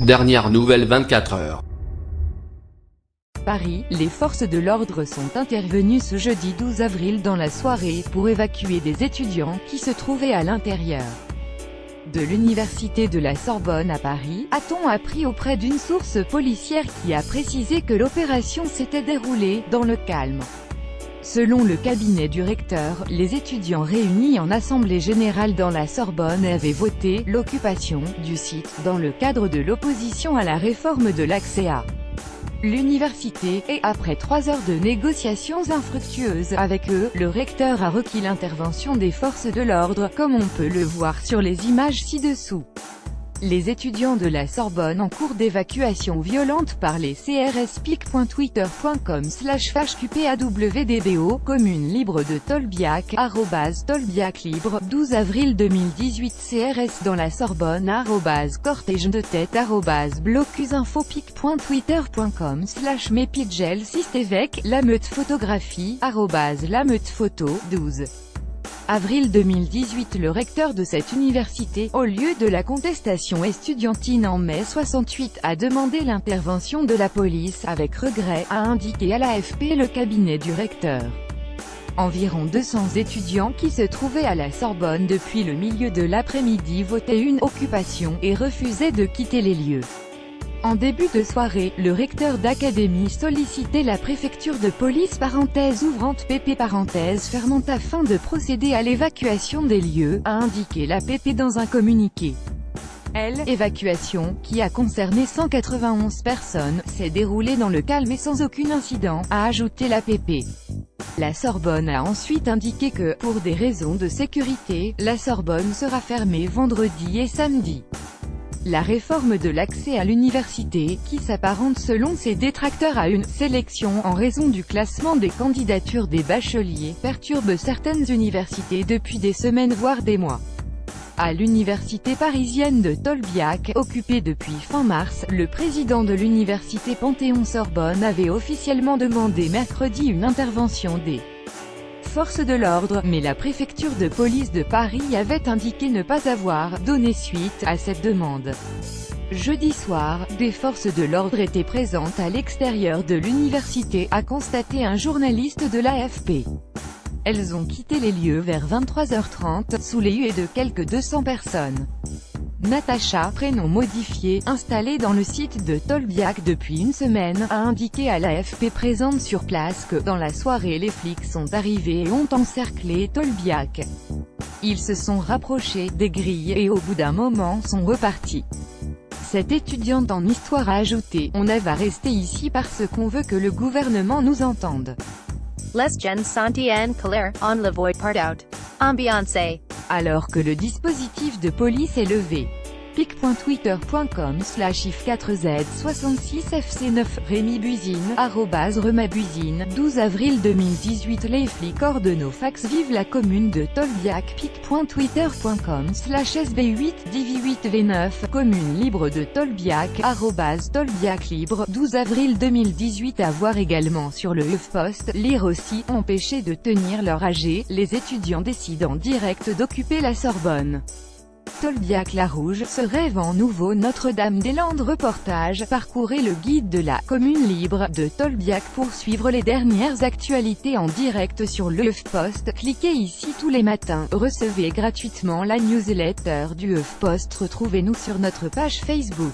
Dernière nouvelle 24 heures. Paris, les forces de l'ordre sont intervenues ce jeudi 12 avril dans la soirée pour évacuer des étudiants qui se trouvaient à l'intérieur de l'université de la Sorbonne à Paris, a-t-on appris auprès d'une source policière qui a précisé que l'opération s'était déroulée dans le calme. Selon le cabinet du recteur, les étudiants réunis en assemblée générale dans la Sorbonne avaient voté l'occupation du site dans le cadre de l'opposition à la réforme de l'accès à l'université, et après 3 heures de négociations infructueuses avec eux, le recteur a requis l'intervention des forces de l'ordre, comme on peut le voir sur les images ci-dessous. Les étudiants de la Sorbonne en cours d'évacuation violente par les CRS pic.twitter.com/fhqpadwdbo, commune libre de Tolbiac, @Tolbiac libre, 12 avril 2018 CRS dans la Sorbonne, @cortège de tête, @blocusinfo pic.twitter.com/mepidgel Sistévêque, la meute photographie, la meute photo, 12 avril 2018 Le recteur de cette université, au lieu de la contestation estudiantine en mai 68, a demandé l'intervention de la police avec regret, a indiqué à l'AFP le cabinet du recteur. Environ 200 étudiants qui se trouvaient à la Sorbonne depuis le milieu de l'après-midi votaient une occupation et refusaient de quitter les lieux. En début de soirée, le recteur d'académie sollicitait la préfecture de police ouvrante pp fermant afin de procéder à l'évacuation des lieux, a indiqué la PP dans un communiqué. L'évacuation, qui a concerné 191 personnes, s'est déroulée dans le calme et sans aucun incident, a ajouté la PP. La Sorbonne a ensuite indiqué que, pour des raisons de sécurité, la Sorbonne sera fermée vendredi et samedi. La réforme de l'accès à l'université, qui s'apparente selon ses détracteurs à une « sélection » en raison du classement des candidatures des bacheliers, perturbe certaines universités depuis des semaines voire des mois. À l'université parisienne de Tolbiac, occupée depuis fin mars, le président de l'université Panthéon-Sorbonne avait officiellement demandé mercredi une intervention des forces de l'ordre, mais la préfecture de police de Paris avait indiqué ne pas avoir donné suite à cette demande. Jeudi soir, des forces de l'ordre étaient présentes à l'extérieur de l'université, a constaté un journaliste de l'AFP. Elles ont quitté les lieux vers 23h30, sous les huées de quelques 200 personnes. Natacha, prénom modifié, installée dans le site de Tolbiac depuis une semaine, a indiqué à l'AFP présente sur place que, dans la soirée les flics sont arrivés et ont encerclé Tolbiac. Ils se sont rapprochés des grilles et au bout d'un moment sont repartis. Cette étudiante en histoire a ajouté, on va rester ici parce qu'on veut que le gouvernement nous entende. Les gens santi en colère, on le voit partout. Ambiance. Alors que le dispositif de police est levé. pic.twitter.com/if4z66fc9 Rémi Buzine, @remabuzine, 12 avril 2018 Les flics ordonnent aux fax vive la commune de Tolbiac. pic.twitter.com/sb8div8v9 commune libre de Tolbiac, @Tolbiac libre, 12 avril 2018 À voir également sur le HuffPost. Lire aussi, empêchés de tenir leur AG, les étudiants décident en direct d'occuper la Sorbonne. Tolbiac-la-Rouge se rêve en nouveau Notre-Dame-des-Landes. Reportage, parcourez le guide de la commune libre de Tolbiac pour suivre les dernières actualités en direct sur le HuffPost. Cliquez ici tous les matins, recevez gratuitement la newsletter du HuffPost. Retrouvez-nous sur notre page Facebook.